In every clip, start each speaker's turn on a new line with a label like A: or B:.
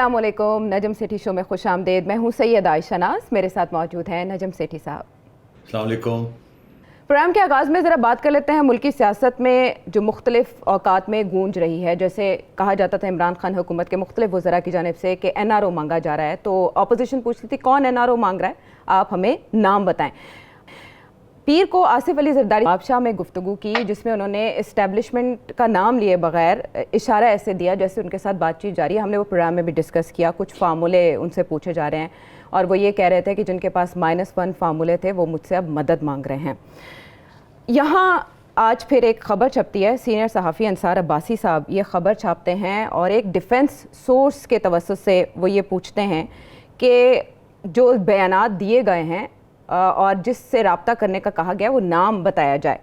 A: السلام علیکم، نجم سیٹھی شو میں خوش آمدید. میں ہوں سید عائشہ ناز، میرے ساتھ موجود ہیں نجم سیٹھی صاحب.
B: السلام علیکم.
A: پروگرام کے آغاز میں ذرا بات کر لیتے ہیں ملکی سیاست میں جو مختلف اوقات میں گونج رہی ہے. جیسے کہا جاتا تھا عمران خان حکومت کے مختلف وزراء کی جانب سے کہ این آر او مانگا جا رہا ہے، تو اپوزیشن پوچھتی تھی کون این آر او مانگ رہا ہے، آپ ہمیں نام بتائیں. پیر کو آصف علی زرداری آبشاہ میں گفتگو کی جس میں انہوں نے اسٹیبلشمنٹ کا نام لیے بغیر اشارہ ایسے دیا جیسے ان کے ساتھ بات چیت جاری ہے. ہم نے وہ پروگرام میں بھی ڈسکس کیا. کچھ فارمولے ان سے پوچھے جا رہے ہیں اور وہ یہ کہہ رہے تھے کہ جن کے پاس -1 فارمولے تھے وہ مجھ سے اب مدد مانگ رہے ہیں. یہاں آج پھر ایک خبر چھپتی ہے. سینئر صحافی انصار عباسی صاحب یہ خبر چھاپتے ہیں اور ایک ڈیفنس سورس کے توسط سے وہ یہ پوچھتے ہیں کہ جو بیانات دیے گئے ہیں اور جس سے رابطہ کرنے کا کہا گیا وہ نام بتایا جائے.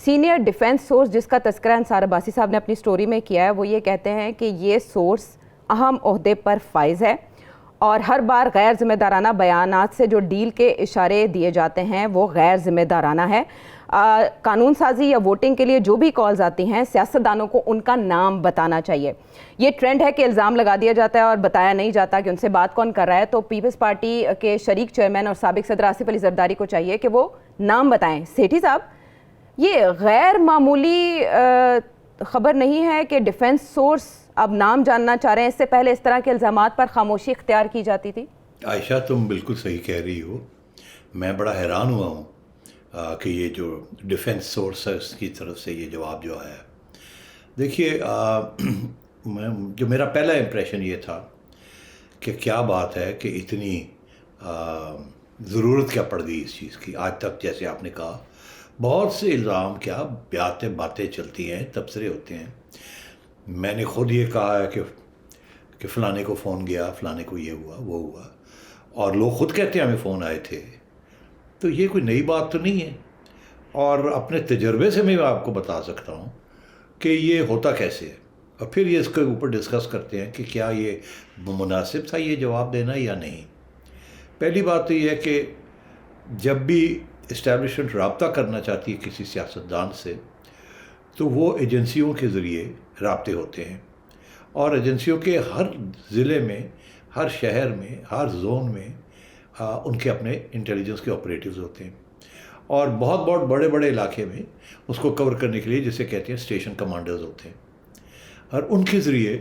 A: سینئر ڈیفنس سورس جس کا تذکرہ انصار عباسی صاحب نے اپنی سٹوری میں کیا ہے وہ یہ کہتے ہیں کہ یہ سورس اہم عہدے پر فائز ہے اور ہر بار غیر ذمہ دارانہ بیانات سے جو ڈیل کے اشارے دیے جاتے ہیں وہ غیر ذمہ دارانہ ہے. قانون سازی یا ووٹنگ کے لیے جو بھی کالز آتی ہیں سیاستدانوں کو ان کا نام بتانا چاہیے. یہ ٹرینڈ ہے کہ الزام لگا دیا جاتا ہے اور بتایا نہیں جاتا کہ ان سے بات کون کر رہا ہے. تو پیپلز پارٹی کے شریک چیئرمین اور سابق صدر آصف علی زرداری کو چاہیے کہ وہ نام بتائیں. سیٹھی صاحب، یہ غیر معمولی خبر نہیں ہے کہ ڈیفنس سورس اب نام جاننا چاہ رہے ہیں؟ اس سے پہلے اس طرح کے الزامات پر خاموشی اختیار کی جاتی تھی.
B: عائشہ تم بالکل صحیح کہہ رہی ہو. میں بڑا حیران ہوا ہوں کہ یہ جو ڈیفنس سورس ہے اس کی طرف سے یہ جواب جو آیا. دیکھیے جو میرا پہلا امپریشن یہ تھا کہ کیا بات ہے کہ اتنی ضرورت کیا پڑ گئی اس چیز کی. آج تک جیسے آپ نے کہا بہت سے الزام کیا باتیں چلتی ہیں، تبصرے ہوتے ہیں. میں نے خود یہ کہا ہے کہ فلانے کو فون گیا، فلانے کو یہ ہوا وہ ہوا، اور لوگ خود کہتے ہیں ہمیں فون آئے تھے. تو یہ کوئی نئی بات تو نہیں ہے. اور اپنے تجربے سے میں آپ کو بتا سکتا ہوں کہ یہ ہوتا کیسے ہے، اور پھر یہ اس کے اوپر ڈسکس کرتے ہیں کہ کیا یہ مناسب تھا یہ جواب دینا یا نہیں. پہلی بات تو یہ ہے کہ جب بھی اسٹیبلشمنٹ رابطہ کرنا چاہتی ہے کسی سیاستدان سے تو وہ ایجنسیوں کے ذریعے رابطے ہوتے ہیں، اور ایجنسیوں کے ہر ضلع میں، ہر شہر میں، ہر زون میں ان کے اپنے انٹیلیجنس کے آپریٹیوز ہوتے ہیں، اور بہت بڑے علاقے میں اس کو کور کرنے کے لیے جسے کہتے ہیں اسٹیشن کمانڈرز ہوتے ہیں، اور ان کے ذریعے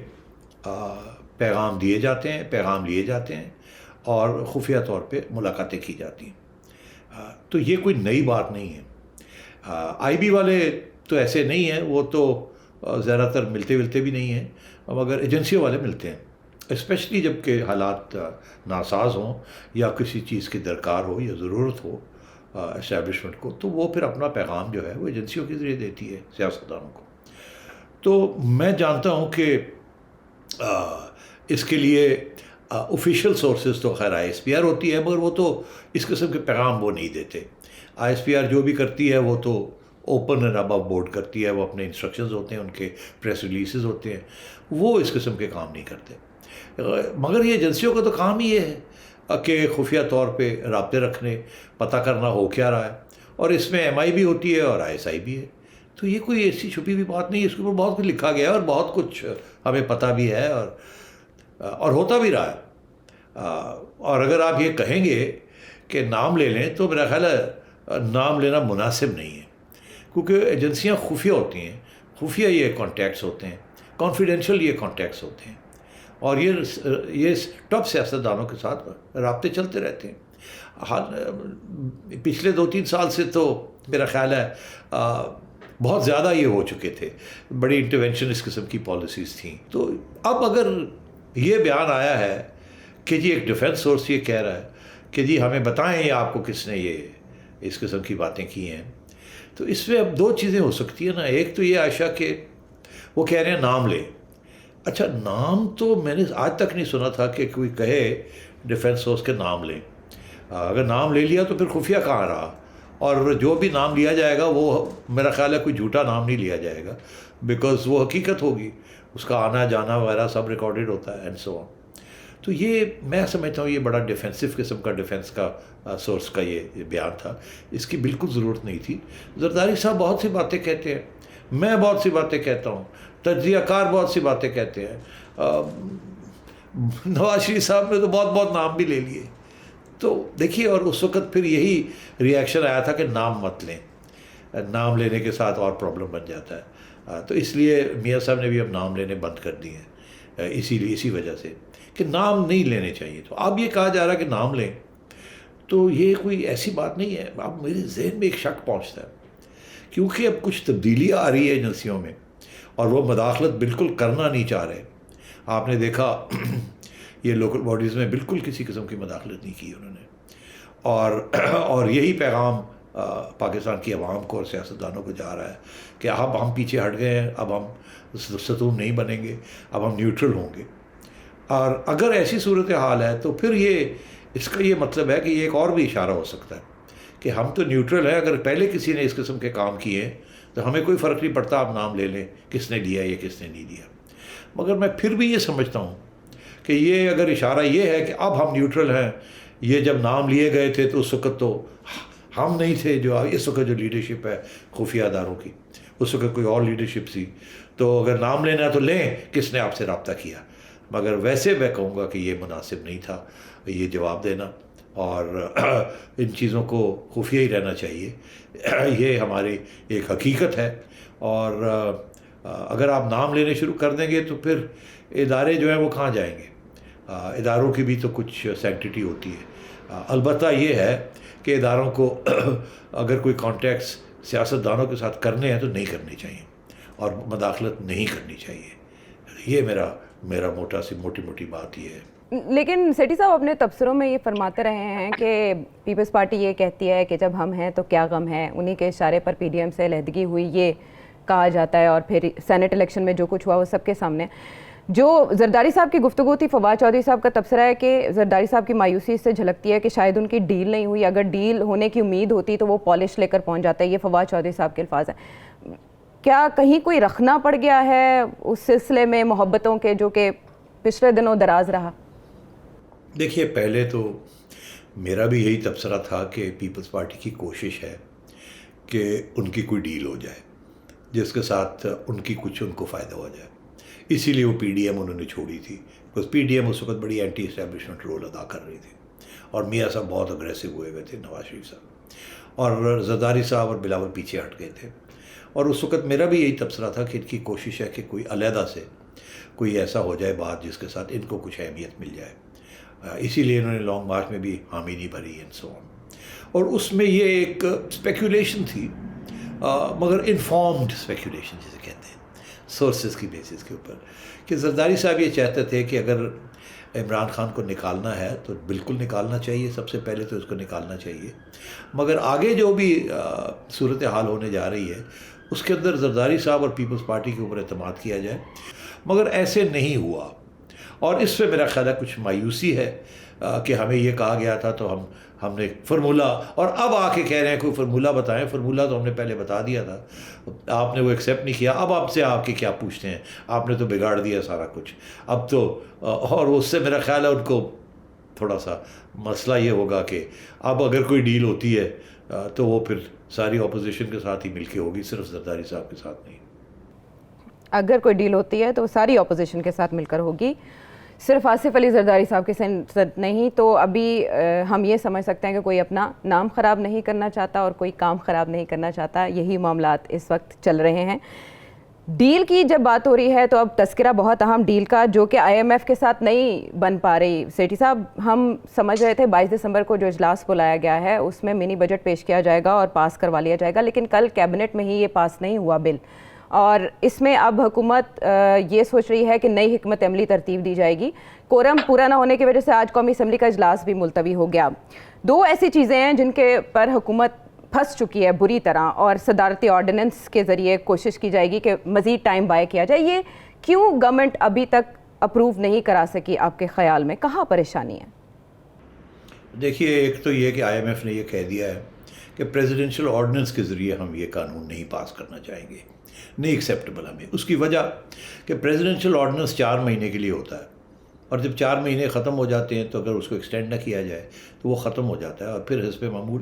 B: پیغام دیے جاتے ہیں، پیغام لیے جاتے ہیں، اور خفیہ طور پہ ملاقاتیں کی جاتی ہیں. تو یہ کوئی نئی بات نہیں ہے. آئی بی والے تو ایسے نہیں ہیں، وہ تو زیادہ تر ملتے بھی نہیں ہیں، مگر ایجنسیوں والے ملتے ہیں، اسپیشلی جب کہ حالات ناساز ہوں یا کسی چیز کی درکار ہو یا ضرورت ہو اسٹیبلشمنٹ کو، تو وہ پھر اپنا پیغام جو ہے وہ ایجنسیوں کے ذریعے دیتی ہے سیاستدانوں کو. تو میں جانتا ہوں کہ اس کے لیے آفیشیل سورسز تو خیر آئی ایس پی آر ہوتی ہے، مگر وہ تو اس قسم کے پیغام وہ نہیں دیتے. آئی ایس پی آر جو بھی کرتی ہے وہ تو اوپن اینڈ ابو بورڈ کرتی ہے، وہ اپنے انسٹرکشنز ہوتے ہیں، ان کے پریس ریلیزز ہوتے ہیں، وہ اس قسم کے کام نہیں کرتے. مگر یہ ایجنسیوں کا تو کام ہی یہ ہے کہ خفیہ طور پہ رابطے رکھنے، پتہ کرنا ہو کیا رہا ہے، اور اس میں ایم آئی بھی ہوتی ہے اور آئی ایس آئی بھی ہے. تو یہ کوئی ایسی چھپی ہوئی بات نہیں ہے. اس کے اوپر بہت کچھ لکھا گیا ہے اور بہت کچھ ہمیں پتہ بھی ہے اور ہوتا بھی رہا ہے. اور اگر آپ یہ کہیں گے کہ نام لے لیں تو میرا خیال ہے نام لینا مناسب نہیں ہے، کیونکہ ایجنسیاں خفیہ ہوتی ہیں، خفیہ یہ کانٹیکٹس ہوتے ہیں، کانفیڈینشیل یہ کانٹیکٹس ہوتے ہیں، اور یہ ٹاپ سیاستدانوں کے ساتھ رابطے چلتے رہتے ہیں. پچھلے 2-3 سال سے تو میرا خیال ہے بہت زیادہ یہ ہو چکے تھے، بڑی انٹرونشن اس قسم کی پالیسیز تھیں. تو اب اگر یہ بیان آیا ہے کہ جی ایک ڈیفنس سورس یہ کہہ رہا ہے کہ جی ہمیں بتائیں یہ آپ کو کس نے یہ اس قسم کی باتیں کی ہیں، تو اس میں اب 2 چیزیں ہو سکتی ہیں نا. ایک تو یہ عائشہ کہ وہ کہہ رہے ہیں نام لیں. اچھا، نام تو میں نے آج تک نہیں سنا تھا کہ کوئی کہے ڈیفنس سورس کے نام لیں. اگر نام لے لیا تو پھر خفیہ کہاں رہا، اور جو بھی نام لیا جائے گا وہ میرا خیال ہے کوئی جھوٹا نام نہیں لیا جائے گا، بیکاز وہ حقیقت ہوگی، اس کا آنا جانا وغیرہ سب ریکارڈڈ ہوتا ہے اینڈ سو آن. تو یہ میں سمجھتا ہوں یہ بڑا ڈیفینسو قسم کا ڈیفنس کا سورس کا یہ بیان تھا. اس کی بالکل ضرورت نہیں تھی. زرداری صاحب بہت سی باتیں کہتے ہیں، میں بہت سی باتیں کہتا ہوں، تجزیہ کار بہت سی باتیں کہتے ہیں، نواز شریف صاحب نے تو بہت بہت نام بھی لے لیے. تو دیکھیے، اور اس وقت پھر یہی ریئیکشن آیا تھا کہ نام مت لیں، نام لینے کے ساتھ اور پرابلم بن جاتا ہے. تو اس لیے میاں صاحب نے بھی اب نام لینے بند کر دیے ہیں، اسی وجہ سے کہ نام نہیں لینے چاہیے. تو اب یہ کہا جا رہا ہے کہ نام لیں، تو یہ کوئی ایسی بات نہیں ہے. اب میرے ذہن میں ایک شک پہنچتا ہے، کیونکہ اب کچھ تبدیلیاں آ رہی ہے ایجنسیوں میں، اور وہ مداخلت بالکل کرنا نہیں چاہ رہے. آپ نے دیکھا یہ لوکل باڈیز میں بالکل کسی قسم کی مداخلت نہیں کی انہوں نے، اور یہی پیغام پاکستان کی عوام کو اور سیاستدانوں کو جا رہا ہے کہ اب ہم پیچھے ہٹ گئے ہیں، اب ہم ستون نہیں بنیں گے، اب ہم نیوٹرل ہوں گے. اور اگر ایسی صورتحال ہے تو پھر اس کا یہ مطلب ہے کہ یہ ایک اور بھی اشارہ ہو سکتا ہے کہ ہم تو نیوٹرل ہیں. اگر پہلے کسی نے اس قسم کے کام کیے ہیں تو ہمیں کوئی فرق نہیں پڑتا، آپ نام لے لیں کس نے لیا یا کس نے نہیں لیا. مگر میں پھر بھی یہ سمجھتا ہوں کہ یہ اگر اشارہ یہ ہے کہ اب ہم نیوٹرل ہیں، یہ جب نام لیے گئے تھے تو اس وقت تو ہم نہیں تھے. جو اس وقت جو لیڈرشپ ہے خفیہ اداروں کی، اس وقت کوئی اور لیڈرشپ تھی. تو اگر نام لینا ہے تو لیں کس نے آپ سے رابطہ کیا. مگر ویسے میں کہوں گا کہ یہ مناسب نہیں تھا یہ جواب دینا، اور ان چیزوں کو خفیہ ہی رہنا چاہیے. یہ ہماری ایک حقیقت ہے، اور اگر آپ نام لینے شروع کر دیں گے تو پھر ادارے جو ہیں وہ کہاں جائیں گے. اداروں کی بھی تو کچھ سینکٹیٹی ہوتی ہے. البتہ یہ ہے کہ اداروں کو اگر کوئی کانٹیکٹس سیاستدانوں کے ساتھ کرنے ہیں تو نہیں کرنے چاہیے، اور مداخلت نہیں کرنی چاہیے. یہ میرا موٹی بات یہ ہے.
A: لیکن سیٹھی صاحب اپنے تبصروں میں یہ فرماتے رہے ہیں کہ پیپلز پارٹی یہ کہتی ہے کہ جب ہم ہیں تو کیا غم ہے. انہی کے اشارے پر پی ڈی ایم سے علیحدگی ہوئی یہ کہا جاتا ہے، اور پھر سینٹ الیکشن میں جو کچھ ہوا وہ سب کے سامنے. جو زرداری صاحب کی گفتگو تھی، فواد چودھری صاحب کا تبصرہ ہے کہ زرداری صاحب کی مایوسی اس سے جھلکتی ہے کہ شاید ان کی ڈیل نہیں ہوئی، اگر ڈیل ہونے کی امید ہوتی تو وہ پالش لے کر پہنچ جاتا ہے. یہ فواد چودھری صاحب کے الفاظ ہیں. کیا کہیں کوئی رکھنا پڑ گیا ہے اس سلسلے میں محبتوں کے جو کہ پچھلے دنوں دراز رہا؟
B: دیکھیے، پہلے تو میرا بھی یہی تبصرہ تھا کہ پیپلز پارٹی کی کوشش ہے کہ ان کی کوئی ڈیل ہو جائے جس کے ساتھ ان کو فائدہ ہو جائے. اسی لیے وہ پی ڈی ایم انہوں نے چھوڑی تھی، بس پی ڈی ایم اس وقت بڑی اینٹی اسٹیبلشمنٹ رول ادا کر رہی تھی، اور میاں صاحب بہت اگریسو ہوئے تھے، نواز شریف صاحب، اور زرداری صاحب اور بلاول پیچھے ہٹ گئے تھے. اور اس وقت میرا بھی یہی تبصرہ تھا کہ ان کی کوشش ہے کہ کوئی علیحدہ سے کوئی ایسا ہو جائے بات جس کے ساتھ ان کو کچھ اہمیت مل جائے. اسی لیے انہوں نے لانگ مارچ میں بھی حامی نہیں بھری اینڈ سو آن. اور اس میں یہ ایک اسپیکولیشن تھی، مگر انفارمڈ اسپیکولیشن جسے کہتے ہیں، سورسز کی بیسس کے اوپر، کہ زرداری صاحب یہ چاہتے تھے کہ اگر عمران خان کو نکالنا ہے تو بالکل نکالنا چاہیے، سب سے پہلے تو اس کو نکالنا چاہیے، مگر آگے جو بھی صورتحال ہونے جا رہی ہے اس کے اندر زرداری صاحب اور پیپلز پارٹی کے اوپر اعتماد کیا جائے. مگر ایسے نہیں ہوا، اور اس پہ میرا خیال ہے کچھ مایوسی ہے کہ ہمیں یہ کہا گیا تھا تو ہم نے فرمولہ، اور اب آ کے کہہ رہے ہیں کوئی فرمولہ بتائیں. فرمولہ تو ہم نے پہلے بتا دیا تھا، آپ نے وہ ایکسیپٹ نہیں کیا. اب آپ سے آپ کے کیا پوچھتے ہیں، آپ نے تو بگاڑ دیا سارا کچھ. اب تو اور اس سے میرا خیال ہے ان کو تھوڑا سا مسئلہ یہ ہوگا کہ اب اگر کوئی ڈیل ہوتی ہے تو وہ پھر ساری اپوزیشن کے ساتھ ہی مل کے ہوگی، صرف زرداری صاحب کے ساتھ نہیں.
A: اگر کوئی ڈیل ہوتی ہے تو ساری اپوزیشن کے ساتھ مل کر ہوگی، صرف آصف علی زرداری صاحب کے ساتھ نہیں. تو ابھی ہم یہ سمجھ سکتے ہیں کہ کوئی اپنا نام خراب نہیں کرنا چاہتا اور کوئی کام خراب نہیں کرنا چاہتا. یہی معاملات اس وقت چل رہے ہیں. ڈیل کی جب بات ہو رہی ہے تو اب تذکرہ بہت اہم ڈیل کا جو کہ آئی ایم ایف کے ساتھ نہیں بن پا رہی. سیٹھی صاحب، ہم سمجھ رہے تھے 22 دسمبر کو جو اجلاس بلایا گیا ہے اس میں منی بجٹ پیش کیا جائے گا اور پاس کروا لیا جائے گا، لیکن کل کیبنٹ میں ہی یہ پاس نہیں ہوا بل، اور اس میں اب حکومت یہ سوچ رہی ہے کہ نئی حکمت عملی ترتیب دی جائے گی. کورم پورا نہ ہونے کی وجہ سے آج قومی اسمبلی کا اجلاس بھی ملتوی ہو گیا. دو ایسی چیزیں ہیں جن کے پر حکومت پھنس چکی ہے بری طرح، اور صدارتی آرڈیننس کے ذریعے کوشش کی جائے گی کہ مزید ٹائم بائے کیا جائے. یہ کیوں گورنمنٹ ابھی تک اپروو نہیں کرا سکی آپ کے خیال میں؟ کہاں پریشانی ہے؟
B: دیکھیے، ایک تو یہ کہ آئی ایم ایف نے یہ کہہ دیا ہے کہ پریزیڈنشل آرڈیننس کے ذریعے ہم یہ قانون نہیں پاس کرنا چاہیں گے، نہیں ایکسیپٹیبل ہمیں. اس کی وجہ کہ پریزیڈنشل آرڈیننس 4 مہینے کے لیے ہوتا ہے، اور جب 4 مہینے ختم ہو جاتے ہیں تو اگر اس کو ایکسٹینڈ نہ کیا جائے تو وہ ختم ہو جاتا ہے، اور پھر حزب معمول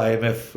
B: IMF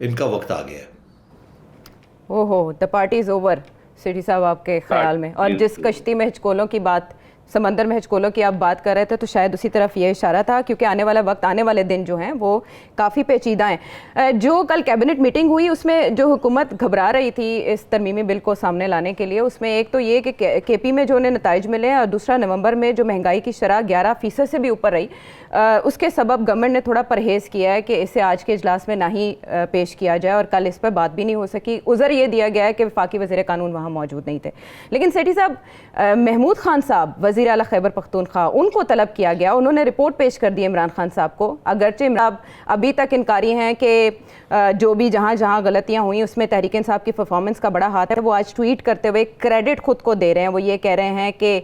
B: ان کا وقت آ گیا ہے.
A: اوہو the party is over Sethi صاحب آپ کے خیال میں. اور جس کشتی میں ہچکولوں کی بات, سمندر میں ہچکولوں کی آپ بات کر رہے تھے, تو شاید اسی طرف یہ اشارہ تھا, کیونکہ آنے والا وقت, آنے والے دن جو ہیں وہ کافی پیچیدہ ہیں. جو کل کیبنٹ میٹنگ ہوئی اس میں جو حکومت گھبرا رہی تھی اس ترمیمی بل کو سامنے لانے کے لیے, اس میں ایک تو یہ کہ کے پی میں جو انہیں نتائج ملے ہیں, اور دوسرا نومبر میں جو مہنگائی کی شرح 11% سے بھی اوپر رہی, اس کے سبب گورنمنٹ نے تھوڑا پرہیز کیا ہے کہ اسے آج کے اجلاس میں نہ ہی پیش کیا جائے, اور کل اس پر بات بھی نہیں ہو سکی. عذر یہ دیا گیا ہے کہ وفاقی وزیر قانون وہاں موجود نہیں تھے. لیکن سیٹھی صاحب, محمود خان صاحب وزیر اعلیٰ خیبر پختونخوا, ان کو طلب کیا گیا, انہوں نے رپورٹ پیش کر دی عمران خان صاحب کو, اگرچہ عمران ابھی تک انکاری ہیں کہ جو بھی جہاں جہاں غلطیاں ہوئیں اس میں تحریک انصاف کی پرفارمنس کا بڑا ہاتھ ہے. وہ آج ٹویٹ کرتے ہوئے کریڈٹ خود کو دے رہے ہیں. وہ یہ کہہ رہے ہیں کہ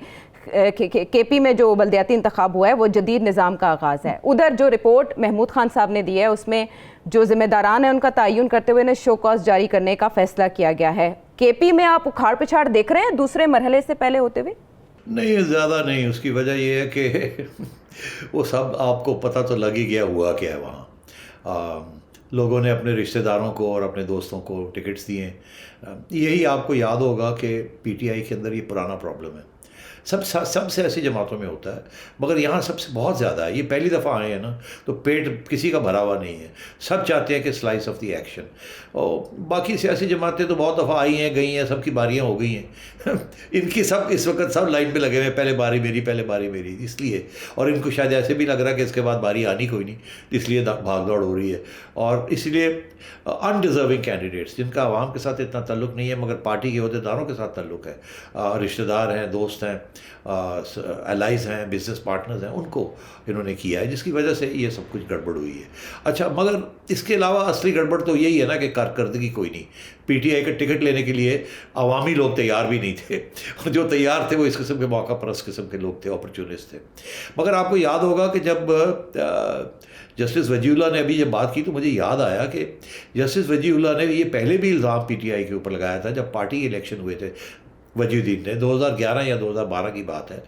A: کے پی میں جو بلدیاتی انتخاب ہوا ہے وہ جدید نظام کا آغاز ہے. ادھر جو رپورٹ محمود خان صاحب نے دی ہے اس میں جو ذمہ داران ہیں ان کا تعین کرتے ہوئے انہیں شو کاز جاری کرنے کا فیصلہ کیا گیا ہے. کے پی میں آپ اکھاڑ پچھاڑ دیکھ رہے ہیں دوسرے مرحلے سے پہلے ہوتے ہوئے؟
B: نہیں, زیادہ نہیں. اس کی وجہ یہ ہے کہ وہ سب آپ کو پتہ تو لگ ہی گیا ہوا کیا ہے وہاں. لوگوں نے اپنے رشتہ داروں کو اور اپنے دوستوں کو ٹکٹس دیے ہیں. یہی آپ کو یاد ہوگا کہ پی ٹی آئی کے اندر یہ پرانا پرابلم ہے, سب سے ایسی جماعتوں میں ہوتا ہے, مگر یہاں سب سے بہت زیادہ ہے. یہ پہلی دفعہ آئے ہیں نا, تو پیٹ کسی کا بھرا ہوا نہیں ہے. سب چاہتے ہیں کہ سلائس آف دی ایکشن. اور باقی سیاسی جماعتیں تو بہت دفعہ آئی ہیں گئی ہیں, سب کی باریاں ہو گئی ہیں. ان کی سب اس وقت سب لائن پہ لگے ہوئے, پہلے باری میری, پہلے باری میری, اس لیے. اور ان کو شاید ایسے بھی لگ رہا ہے کہ اس کے بعد باری آنی کوئی نہیں, اس لیے بھاگ دوڑ ہو رہی ہے. اور اس لیے انڈیزرونگ کینڈیڈیٹس جن کا عوام کے ساتھ اتنا تعلق نہیں ہے مگر پارٹی کے عہدیداروں کے ساتھ تعلق ہے, رشتہ دار ہیں, دوست ہیں, الائز ہیں, بزنس پارٹنرز ہیں, ان کو انہوں نے کیا ہے, جس کی وجہ سے یہ سب کچھ گڑبڑ ہوئی ہے. اچھا, مگر اس کے علاوہ اصلی گڑبڑ تو یہی ہے نا کہ کارکردگی کوئی نہیں. پی ٹی آئی کا ٹکٹ لینے کے لیے عوامی لوگ تیار بھی نہیں تھے, اور جو تیار تھے وہ اس قسم کے موقع پرست قسم کے لوگ تھے, اپرچونسٹ تھے. مگر آپ کو یاد ہوگا کہ جب جسٹس وجیہ اللہ نے ابھی یہ بات کی تو مجھے یاد آیا کہ جسٹس وجیہ اللہ نے یہ پہلے بھی الزام پی ٹی آئی کے اوپر لگایا تھا جب پارٹی الیکشن ہوئے تھے. وجیہ الدین نے 2011 یا 2012 کی بات ہے,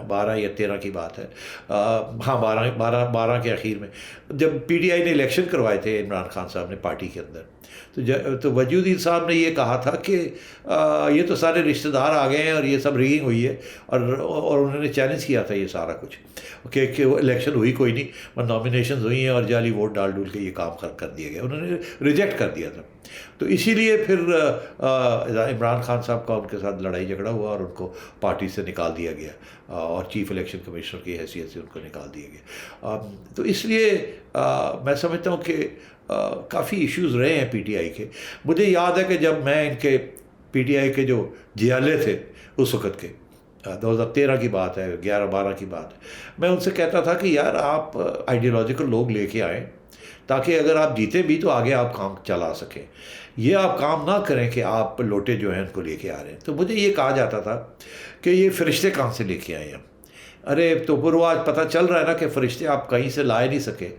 B: 12 یا 13 کی بات ہے, ہاں 12 کے اخیر میں, جب پی ٹی آئی نے الیکشن کروائے تھے عمران خان صاحب نے پارٹی کے اندر, تو وجیہ الدین صاحب نے یہ کہا تھا کہ یہ تو سارے رشتہ دار آ گئے ہیں اور یہ سب ریگنگ ہوئی ہے, اور انہوں نے چیلنج کیا تھا یہ سارا کچھ کہ وہ الیکشن ہوئی کوئی نہیں, اور نامینیشنز ہوئی ہیں اور جعلی ووٹ ڈال ڈول کے یہ کام کر دیا گیا, انہوں نے ریجیکٹ کر دیا تھا. تو اسی لیے پھر عمران خان صاحب کا ان کے ساتھ لڑائی جھگڑا ہوا اور ان کو پارٹی سے نکال دیا گیا, اور چیف الیکشن کمشنر کی حیثیت سے ان کو نکال دیا گیا. تو اس لیے میں سمجھتا ہوں کہ کافی ایشوز رہے ہیں پی ٹی آئی کے. مجھے یاد ہے کہ جب میں ان کے پی ٹی آئی کے جو جیالے تھے اس وقت کے, 2013 کی بات ہے, 11-12 کی بات ہے, میں ان سے کہتا تھا کہ یار آپ آئیڈیالوجیکل لوگ لے کے آئیں تاکہ اگر آپ جیتے بھی تو آگے آپ کام چلا سکیں. یہ آپ کام نہ کریں کہ آپ لوٹے جو ہیں ان کو لے کے آ رہے ہیں. تو مجھے یہ کہا جاتا تھا کہ یہ فرشتے کہاں سے لے کے آئے ہیں. ارے تو پھر وہ آج پتہ چل رہا ہے نا کہ فرشتے آپ کہیں سے لائے نہیں سکے.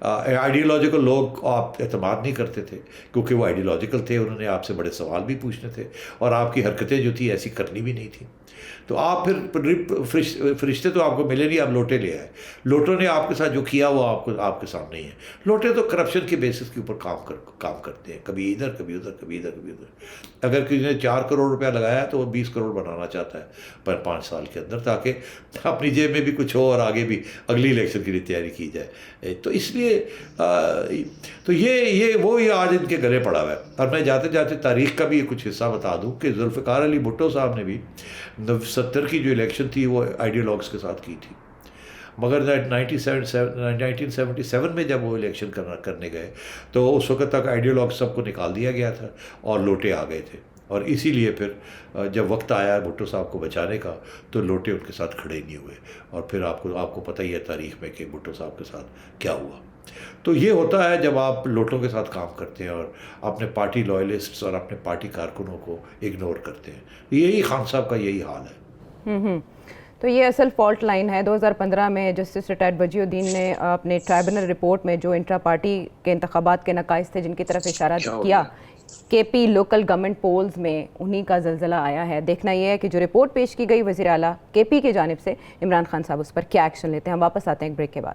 B: آئیڈیالوجیکل لوگ آپ اعتماد نہیں کرتے تھے کیونکہ وہ آئیڈیالوجیکل تھے, انہوں نے آپ سے بڑے سوال بھی پوچھنے تھے اور آپ کی حرکتیں جو تھی ایسی کرنی بھی نہیں تھیں. تو آپ پھر فرشتے تو آپ کو ملے نہیں, آپ لوٹے لے آئے. لوٹوں نے آپ کے ساتھ جو کیا وہ آپ کے سامنے ہی ہے. لوٹے تو کرپشن کے بیسس کے اوپر کام کرتے ہیں, کبھی ادھر کبھی ادھر کبھی ادھر کبھی ادھر. اگر کسی نے 4 کروڑ روپیہ لگایا تو وہ 20 کروڑ بنانا چاہتا ہے پر 5 سال کے اندر, تاکہ اپنی جیب میں بھی کچھ ہو اور آگے بھی اگلی الیکشن کے لیے تیاری کی جائے. تو اس لیے تو یہ وہی آج ان کے گلے پڑا ہوا ہے. اور میں جاتے جاتے تاریخ کا بھی کچھ حصہ بتا دوں کہ ذوالفقار علی بھٹو صاحب نے بھی 70 کی جو الیکشن تھی وہ آئیڈیالوگس کے ساتھ کی تھی, مگر 1977 میں جب وہ الیکشن کرنے گئے تو اس وقت تک آئیڈیالوگ سب کو نکال دیا گیا تھا اور لوٹے آ گئے تھے. اور اسی لیے پھر جب وقت آیا بھٹو صاحب کو بچانے کا تو لوٹے ان کے ساتھ کھڑے نہیں ہوئے. اور پھر آپ کو پتہ ہی ہے تاریخ میں کہ بھٹو صاحب کے ساتھ کیا ہوا. تو یہ ہوتا ہے جب آپ لوٹوں کے ساتھ کام کرتے ہیں اور اپنے پارٹی لوائلسٹس اور اپنے پارٹی کارکنوں کو اگنور کرتے ہیں. یہی خان صاحب کا یہی حال ہے.
A: تو یہ اصل فالٹ لائن ہے. 2015 میں جسٹس ریٹائرڈ وجیہ الدین نے اپنے ٹرائبونل رپورٹ میں جو انٹرا پارٹی کے انتخابات کے نقائص تھے جن کی طرف اشارہ کیا, کے پی لوکل گورنمنٹ پولز میں انہی کا زلزلہ آیا ہے. دیکھنا یہ ہے کہ جو رپورٹ پیش کی گئی وزیر اعلیٰ کے پی کی جانب سے, عمران خان صاحب اس پر کیا ایکشن لیتے ہیں. ہم واپس آتے ہیں ایک بریک کے بعد.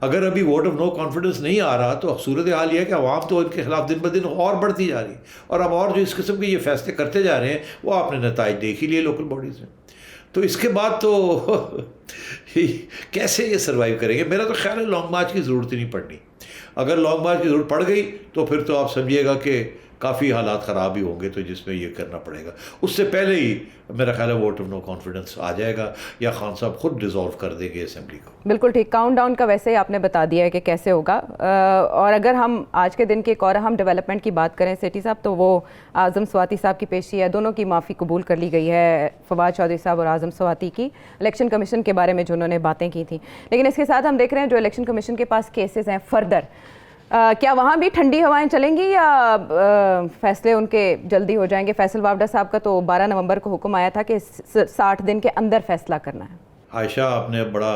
B: اگر ابھی ووٹ آف نو کانفیڈنس نہیں آ رہا تو صورت حال یہ ہے کہ عوام تو ان کے خلاف دن بدن اور بڑھتی جا رہی ہے، اور اب اور جو اس قسم کے یہ فیصلے کرتے جا رہے ہیں وہ آپ نے نتائج دیکھ ہی لیے لوکل باڈیز میں. تو اس کے بعد تو کیسے یہ سروائیو کریں گے؟ میرا تو خیال ہے لانگ مارچ کی ضرورت ہی نہیں پڑنی. اگر لانگ مارچ کی ضرورت پڑ گئی تو پھر تو آپ سمجھیے گا کہ کافی حالات خراب ہی ہوں گے، تو جس میں یہ کرنا پڑے گا. اس سے پہلے ہی میرا خیال ہے ووٹ آف نو کانفیڈنس آ جائے گا، یا خان صاحب خود ڈیزالو کر دیں گے اسمبلی کو.
A: بالکل ٹھیک. کاؤنٹ ڈاؤن کا ویسے ہی آپ نے بتا دیا ہے کہ کیسے ہوگا. اور اگر ہم آج کے دن کی ایک اور اہم ڈیولپمنٹ کی بات کریں سیٹھی صاحب، تو وہ اعظم سواتی صاحب کی پیشی ہے. دونوں کی معافی قبول کر لی گئی ہے، فواد چودھری صاحب اور اعظم سواتی کی، الیکشن کمیشن کے بارے میں جو انہوں نے باتیں کی تھیں. لیکن اس کے ساتھ ہم دیکھ رہے ہیں جو الیکشن کمیشن کے پاس کیسز ہیں فردر، کیا وہاں بھی ٹھنڈی ہوائیں چلیں گی یا فیصلے ان کے جلدی ہو جائیں گے؟ فیصل وافدہ صاحب کا تو 12 نومبر کو حکم آیا تھا کہ 60 دن کے اندر فیصلہ کرنا ہے.
B: عائشہ، آپ نے بڑا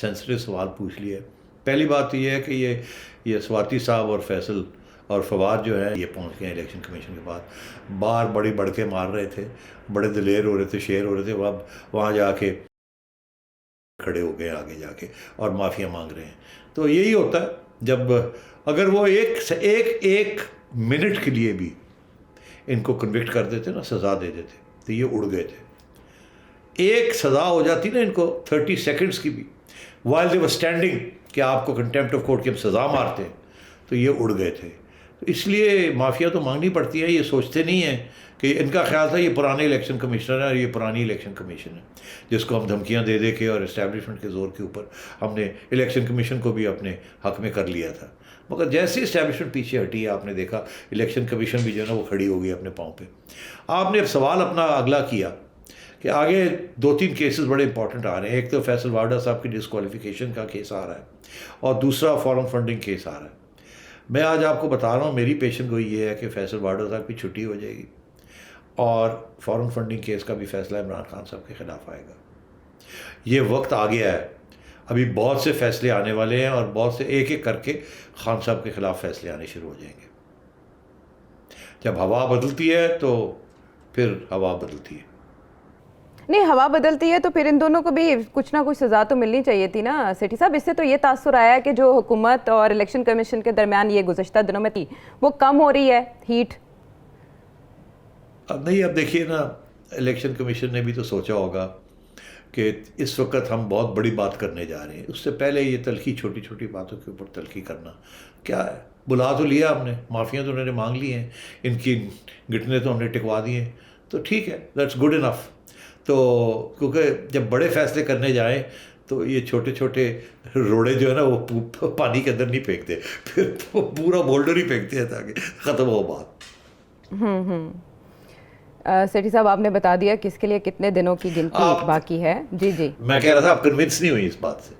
B: سینسٹیو سوال پوچھ لیا ہے. پہلی بات تو یہ ہے کہ یہ سواتی صاحب اور فیصل اور فواد جو ہے یہ پہنچ گئے الیکشن کمیشن کے بعد. باہر بڑی بڑکے مار رہے تھے، بڑے دلیر ہو رہے تھے، شیر ہو رہے تھے. اب وہاں جا کے کھڑے ہو گئے آگے جا کے اور معافیا مانگ رہے ہیں. تو یہی ہوتا ہے جب اگر وہ ایک منٹ کے لیے بھی ان کو کنوکٹ کر دیتے نا، سزا دے دیتے، تو یہ اڑ گئے تھے. ایک سزا ہو جاتی نا ان کو 30 سیکنڈز کی بھی، وائل دے ور اسٹینڈنگ، کہ آپ کو کنٹیمپٹ آف کورٹ کی ہم سزا مارتے ہیں، تو یہ اڑ گئے تھے. اس لیے معافیا تو مانگنی پڑتی ہے. یہ سوچتے نہیں ہیں کہ ان کا خیال تھا یہ پرانے الیکشن کمشنر ہے اور یہ پرانی الیکشن کمیشن ہے جس کو ہم دھمکیاں دے دے کے اور اسٹیبلشمنٹ کے زور کے اوپر ہم نے الیکشن کمیشن کو بھی اپنے حق میں کر لیا تھا. مگر جیسے اسٹیبلشمنٹ پیچھے ہٹی ہے، آپ نے دیکھا الیکشن کمیشن بھی جو ہے نا وہ کھڑی ہو گئی اپنے پاؤں پہ. آپ نے اب سوال اپنا اگلا کیا کہ آگے 2-3 کیسز بڑے امپورٹنٹ آ رہے ہیں. ایک تو فیصل وافدہ صاحب کی ڈسکوالیفیکیشن کا کیس آ رہا ہے اور دوسرا فارم فنڈنگ کیس آ رہا ہے. میں آج آپ کو بتا رہا ہوں میری پیشن گوئی یہ ہے کہ فیصل وافدہ صاحب کی چھٹی ہو جائے گی اور فارم فنڈنگ کیس کا بھی فیصلہ عمران خان صاحب کے خلاف آئے گا. یہ وقت آ گیا ہے، ابھی بہت سے فیصلے آنے والے ہیں اور بہت سے ایک ایک کر کے خان صاحب کے خلاف فیصلے آنے شروع ہو جائیں گے. جب ہوا بدلتی ہے تو پھر ہوا بدلتی ہے.
A: نہیں، ہوا بدلتی ہے تو پھر ان دونوں کو بھی کچھ نہ کچھ سزا تو ملنی چاہیے تھی نا سیٹھی صاحب. اس سے تو یہ تاثر آیا کہ جو حکومت اور الیکشن کمیشن کے درمیان یہ گزشتہ دنوں میں تھی وہ کم ہو رہی ہے ہیٹ.
B: اب نہیں، اب دیکھیے نا، الیکشن کمیشن نے بھی تو سوچا ہوگا کہ اس وقت ہم بہت بڑی بات کرنے جا رہے ہیں. اس سے پہلے یہ تلخی چھوٹی چھوٹی باتوں کے اوپر تلخی کرنا کیا ہے؟ بلا تو لیا ہم نے، معافیاں تو انہوں نے مانگ لی ہیں، ان کی گھٹنے تو ہم نے ٹکوا دیے ہیں، تو ٹھیک ہے، دیٹس گڈ انف. تو کیونکہ جب بڑے فیصلے کرنے جائیں تو یہ چھوٹے چھوٹے روڑے جو ہے نا وہ پانی کے اندر نہیں پھینکتے، پھر تو پورا بولڈر ہی پھینکتے ہیں تاکہ ختم ہو بات.
A: سیٹھی صاحب، آپ نے بتا دیا کس کے لیے کتنے دنوں کی گنتی باقی ہے. جی جی،
B: میں کہہ رہا تھا آپ کنونس نہیں ہوئی اس بات سے.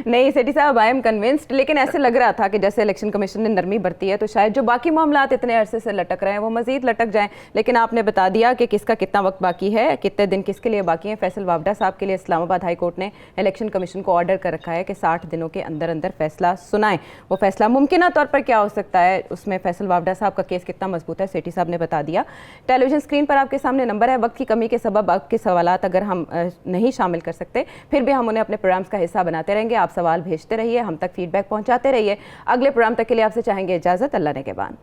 A: نہیں سیٹھی صاحب، آئی ایم کنونسڈ. لیکن ایسے لگ رہا تھا کہ جیسے الیکشن کمیشن نے نرمی برتی ہے تو شاید جو باقی معاملات اتنے عرصے سے لٹک رہے ہیں وہ مزید لٹک جائیں. لیکن آپ نے بتا دیا کہ کس کا کتنا وقت باقی ہے، کتنے دن کس کے لیے باقی ہیں. فیصل وافدہ صاحب کے لیے اسلام آباد ہائی کورٹ نے الیکشن کمیشن کو آرڈر کر رکھا ہے کہ 60 دنوں کے اندر اندر فیصلہ سنائیں. وہ فیصلہ ممکنہ طور پر کیا ہو سکتا ہے، اس میں فیصل وافدہ صاحب کا کیس کتنا مضبوط ہے، سیٹھی صاحب نے بتا دیا. ٹیلی ویژن اسکرین پر آپ کے سامنے نمبر ہے. وقت کی کمی کے سبب آپ کے سوالات اگر ہم نہیں شامل کر سکتے پھر بھی ہم انہیں اپنے پروگرامز کا حصہ بناتے رہیں گے. آپ سوال بھیجتے رہیے، ہم تک فیڈ بیک پہنچاتے رہیے. اگلے پروگرام تک کے لیے آپ سے چاہیں گے اجازت. اللہ نے کے بان.